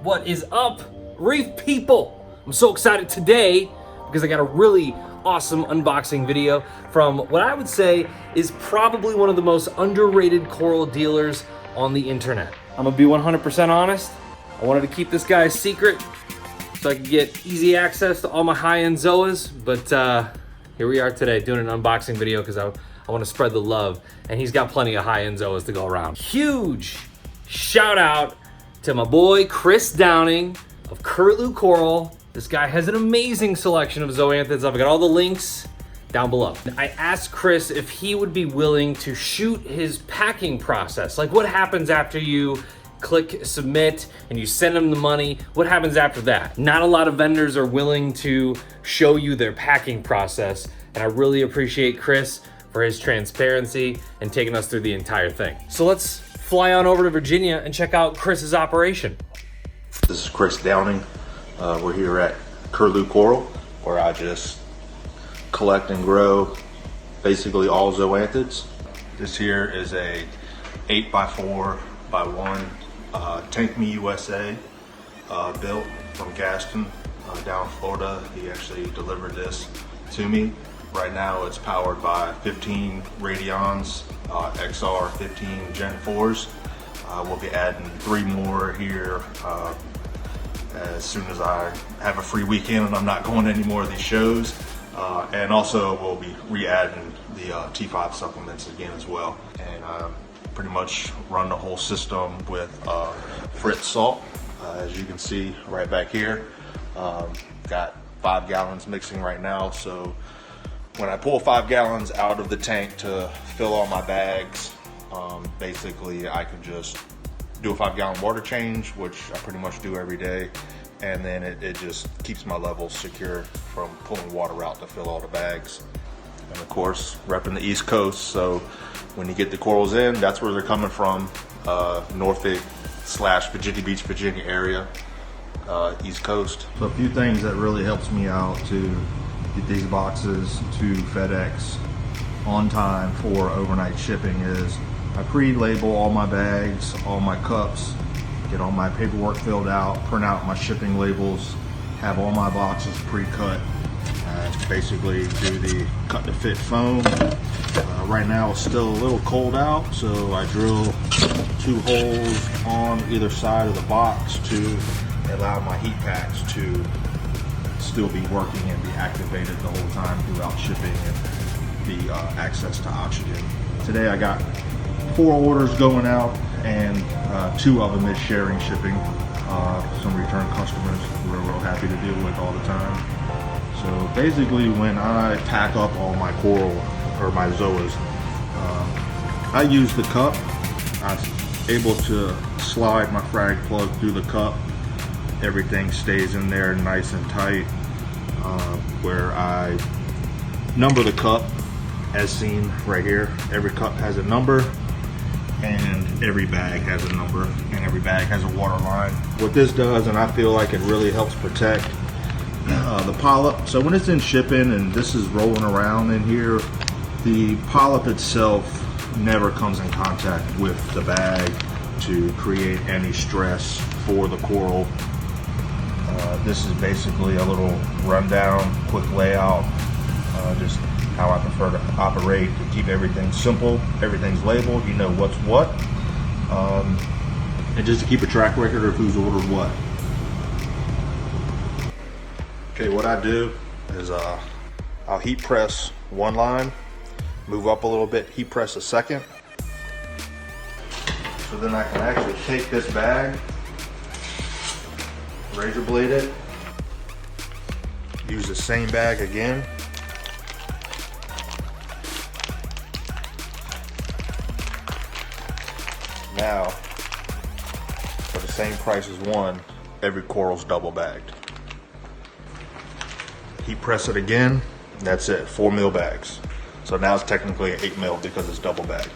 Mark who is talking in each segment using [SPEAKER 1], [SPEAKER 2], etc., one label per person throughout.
[SPEAKER 1] What is up, Reef people? I'm so excited today because I got a really awesome unboxing video from what I would say is probably one of the most underrated coral dealers on the internet. I'm gonna be 100% honest. I wanted to keep this guy a secret so I could get easy access to all my high-end Zoas, but here we are today doing an unboxing video because I want to spread the love, and he's got plenty of high-end Zoas to go around. Huge shout out to my boy Chris Downing of Curlew Coral. This guy has an amazing selection of zoanthids. I've got all the links down below. I asked Chris if he would be willing to shoot his packing process. Like, what happens after you click submit and you send them the money? What happens after that? Not a lot of vendors are willing to show you their packing process, and I really appreciate Chris for his transparency and taking us through the entire thing. So let's fly on over to Virginia and check out Chris's operation.
[SPEAKER 2] This is Chris Downing. We're here at Curlew Coral, where I just collect and grow basically all zoanthids. This here is a 8x4x1 Tank Me USA built from Gaston down in Florida. He actually delivered this to me. Right now it's powered by 15 Radions XR 15 Gen 4s. We'll be adding 3 more here as soon as I have a free weekend and I'm not going to any more of these shows. And also we'll be re-adding the T5 supplements again as well. And pretty much run the whole system with Fritz salt, as you can see right back here. Got 5 gallons mixing right now, so when I pull 5 gallons out of the tank to fill all my bags, basically I can just do a 5-gallon water change, which I pretty much do every day, and then it just keeps my levels secure from pulling water out to fill all the bags. And of course, repping the East Coast, so when you get the corals in, that's where they're coming from, Norfolk / Virginia Beach, Virginia area, East Coast. So a few things that really helps me out to get these boxes to FedEx on time for overnight shipping is I pre-label all my bags, all my cups, get all my paperwork filled out, print out my shipping labels, have all my boxes pre-cut. Basically do the cut to fit foam. Right now it's still a little cold out, so I drill 2 holes on either side of the box to allow my heat packs to still be working and be activated the whole time throughout shipping and the access to oxygen. Today I got 4 orders going out, and 2 of them is sharing shipping. Some return customers we're real happy to deal with all the time. So basically when I pack up all my coral or my zoas, I use the cup. I'm able to slide my frag plug through the cup. Everything stays in there nice and tight, where I number the cup as seen right here. Every cup has a number, and every bag has a number, and every bag has a water line. What this does, and I feel like it really helps protect the polyp. So when it's in shipping and this is rolling around in here, the polyp itself never comes in contact with the bag to create any stress for the coral. This is basically a little rundown, quick layout, just how I prefer to operate to keep everything simple. Everything's labeled, you know what's what, and just to keep a track record of who's ordered what. Okay, what I do is I'll heat press 1 line, move up a little bit, heat press a second. So then I can actually take this bag, razor blade it, use the same bag again. Now, for the same price as 1, every coral's double bagged. Heat press it again, that's it, 4 mil bags. So now it's technically 8 mil because it's double bagged.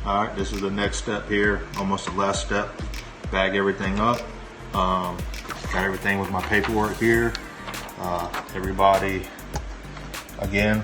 [SPEAKER 2] All right, this is the next step here, almost the last step. Bag everything up. Got everything with my paperwork here. Everybody, again,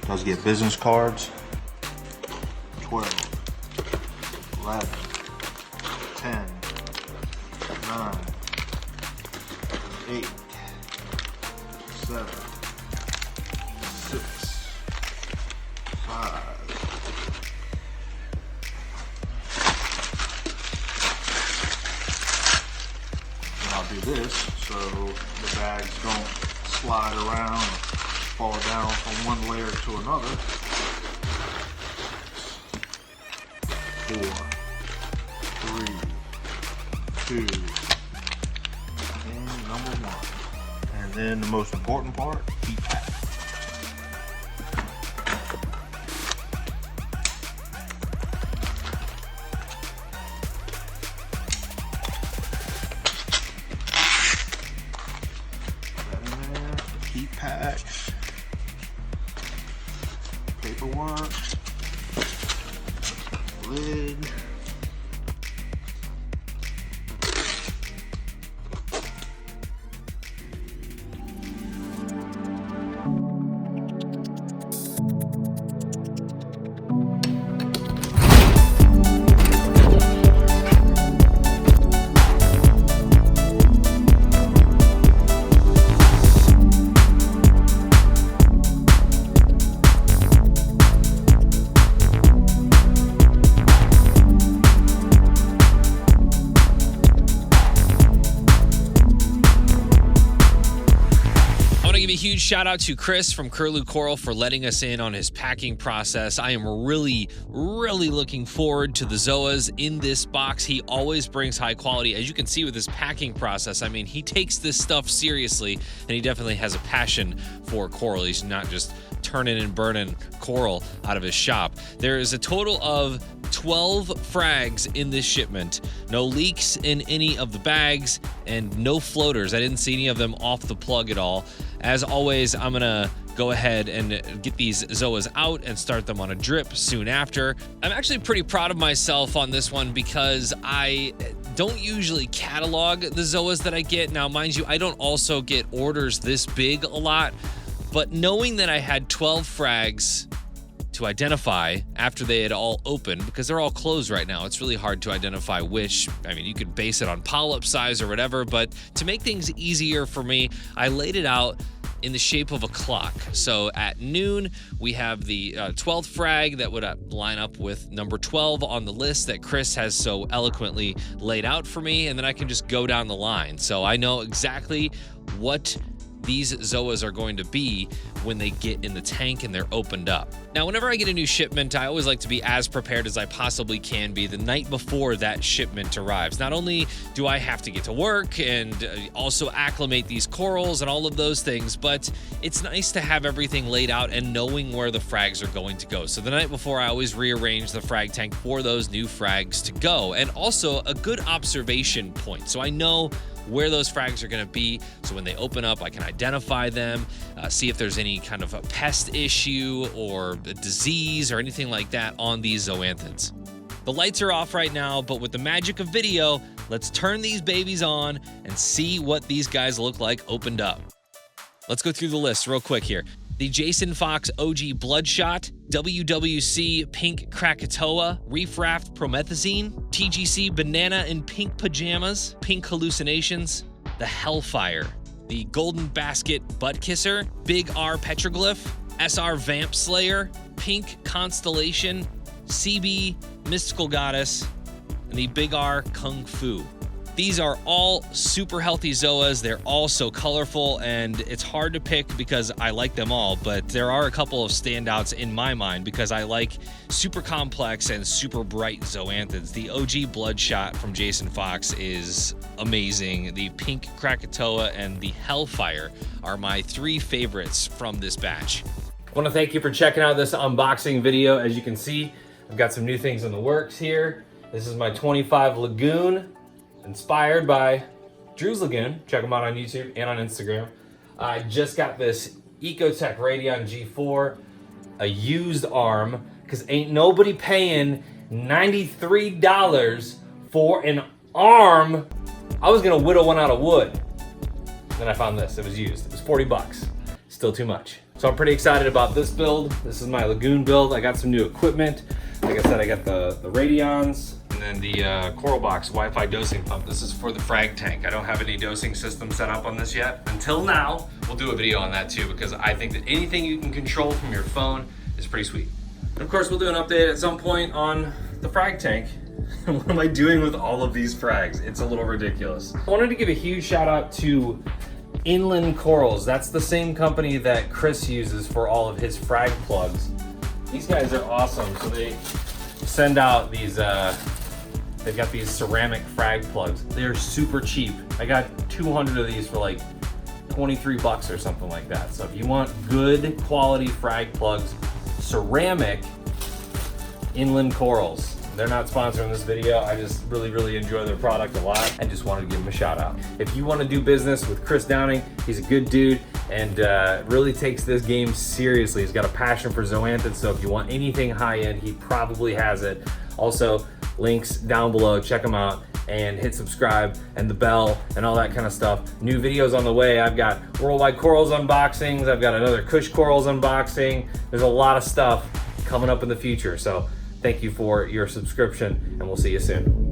[SPEAKER 2] does get business cards. 12, 11, 10, 9, 8, 7, 6, 5. And I'll do this so the bags don't slide around or fall down from one layer to another. 4, 3, 2, and number 1. And then the most important part, heat pack. Heat packs, paperwork, lid,
[SPEAKER 1] A huge shout out to Chris from Curlew Coral for letting us in on his packing process. I am really looking forward to the Zoas in this box. He always brings high quality. As you can see with his packing process, I mean, he takes this stuff seriously, and he definitely has a passion for coral. He's not just turning and burning coral out of his shop. There is a total of 12 frags in this shipment. No leaks in any of the bags and no floaters. I didn't see any of them off the plug at all. As always, I'm gonna go ahead and get these Zoas out and start them on a drip soon after. I'm actually pretty proud of myself on this one because I don't usually catalog the Zoas that I get. Now, mind you, I don't also get orders this big a lot, but knowing that I had 12 frags to identify after they had all opened, because they're all closed right now, it's really hard to identify which. I mean, you could base it on polyp size or whatever, but to make things easier for me, I laid it out in the shape of a clock. So at noon, we have the 12th frag that would line up with number 12 on the list that Chris has so eloquently laid out for me, and then I can just go down the line. So I know exactly what these Zoas are going to be when they get in the tank and they're opened up. Now, whenever I get a new shipment, I always like to be as prepared as I possibly can be the night before that shipment arrives. Not only do I have to get to work and also acclimate these corals and all of those things, but it's nice to have everything laid out and knowing where the frags are going to go. So the night before, I always rearrange the frag tank for those new frags to go, and also a good observation point. So I know where those frags are going to be, so when they open up, I can identify them, see if there's any kind of a pest issue or a disease or anything like that on these zoanthids. The lights are off right now, but with the magic of video, let's turn these babies on and see what these guys look like opened up. Let's go through the list real quick here. The Jason Fox OG Bloodshot, WWC Pink Krakatoa, Reef Raft Promethazine, TGC Banana and Pink Pajamas, Pink Hallucinations, the Hellfire, the Golden Basket Butt Kisser, Big R Petroglyph, SR Vamp Slayer, Pink Constellation, CB Mystical Goddess, and the Big R Kung Fu. These are all super healthy Zoas. They're all so colorful, and it's hard to pick because I like them all, but there are a couple of standouts in my mind because I like super complex and super bright zoanthids. The OG Bloodshot from Jason Fox is amazing. The Pink Krakatoa and the Hellfire are my three favorites from this batch. I want to thank you for checking out this unboxing video. As you can see, I've got some new things in the works here. This is my 25 Lagoon, inspired by Drew's Lagoon. Check them out on YouTube and on Instagram. I just got this Ecotech Radion G4, a used arm, because ain't nobody paying $93 for an arm. I was gonna whittle one out of wood. Then I found this, it was used. It was 40 bucks, still too much. So I'm pretty excited about this build. This is my Lagoon build. I got some new equipment. Like I said, I got the Radions, and then the Coral Box Wi-Fi dosing pump. This is for the frag tank. I don't have any dosing system set up on this yet. Until now, we'll do a video on that too, because I think that anything you can control from your phone is pretty sweet. And of course, we'll do an update at some point on the frag tank. What am I doing with all of these frags? It's a little ridiculous. I wanted to give a huge shout out to Inland Corals. That's the same company that Chris uses for all of his frag plugs. These guys are awesome. So they send out these, they've got these ceramic frag plugs. They're super cheap. I got 200 of these for like 23 bucks or something like that. So if you want good quality frag plugs, ceramic, Inland Corals. They're not sponsoring this video. I just really enjoy their product a lot. I just wanted to give them a shout out. If you want to do business with Chris Downing, he's a good dude and really takes this game seriously. He's got a passion for Zoanthid, so if you want anything high end, he probably has it. Also, links down below, check him out and hit subscribe and the bell and all that kind of stuff. New videos on the way. I've got Worldwide Corals unboxings. I've got another Kush Corals unboxing. There's a lot of stuff coming up in the future. So thank you for your subscription, and we'll see you soon.